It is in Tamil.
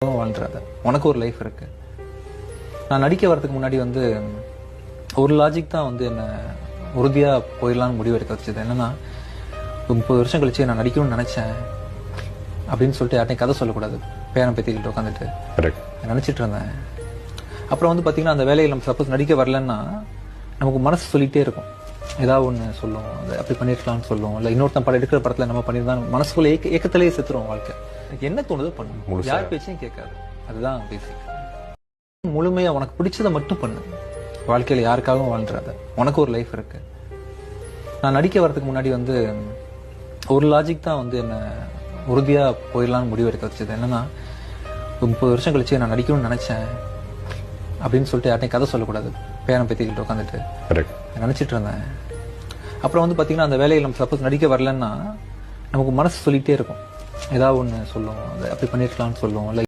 வாழ்றாத உனக்கு ஒரு லைஃப் இருக்கு. நான் நடிக்க வரதுக்கு முன்னாடி ஒரு லாஜிக் தான் என்ன உறுதியா போயிடலான்னு முடிவு எடுக்க வச்சது. என்னன்னா 30 வருஷம் கழிச்சு நான் நடிக்கணும்னு நினைச்சேன் அப்படின்னு சொல்லிட்டு யார்ட்டையும் கதை சொல்லக்கூடாது. பேரன் பேத்திக்கிட்டு உட்காந்துட்டு நினைச்சிட்டு இருந்தேன். அப்புறம் பாத்தீங்கன்னா அந்த வேலையில் நம்ம சப்போஸ் நடிக்க வரலன்னா நமக்கு மனசு சொல்லிட்டே இருக்கும். ஏதாவது ஒன்று சொல்லும், அதை அப்படி பண்ணிருக்கலாம்னு சொல்லும், இல்லை இன்னொருத்தன் படம் எடுக்கிற படத்துல நம்ம பண்ணிருந்தா மனசுக்குள்ள ஏக்கத்திலேயே செத்துரும் வாழ்க்கை. எனக்கு என்ன தோணுதோ பண்ணு, யார் பேச்சையும் கேட்காது. அதுதான் பேசிக். முழுமையா உனக்கு பிடிச்சதை மட்டும் பண்ணு. வாழ்க்கையில யாருக்காகவும் வாழ்றாத உனக்கு ஒரு லைஃப் இருக்கு. நான் நடிக்க வரதுக்கு முன்னாடி ஒரு லாஜிக் தான் என்ன உறுதியா போயிடலான்னு முடிவு எடுக்க வச்சது. என்னன்னா 30 வருஷம் கழிச்சு நான் நடிக்கணும்னு நினைச்சேன் அப்படின்னு சொல்லிட்டு யார்ட்டையும் கதை சொல்லக்கூடாது. பேரன் பேத்திக்கிட்டு உட்காந்துட்டு நினைச்சிட்டு இருந்தேன். அப்புறம் பாத்தீங்கன்னா அந்த வேலையில் நம்ம சப்போஸ் நடிக்க வரலன்னா நமக்கு மனசு சொல்லிட்டே இருக்கும். ஏதாவது ஒன்று சொல்லும், அதை அப்படி பண்ணிருக்கலாம்னு சொல்லும், இல்லை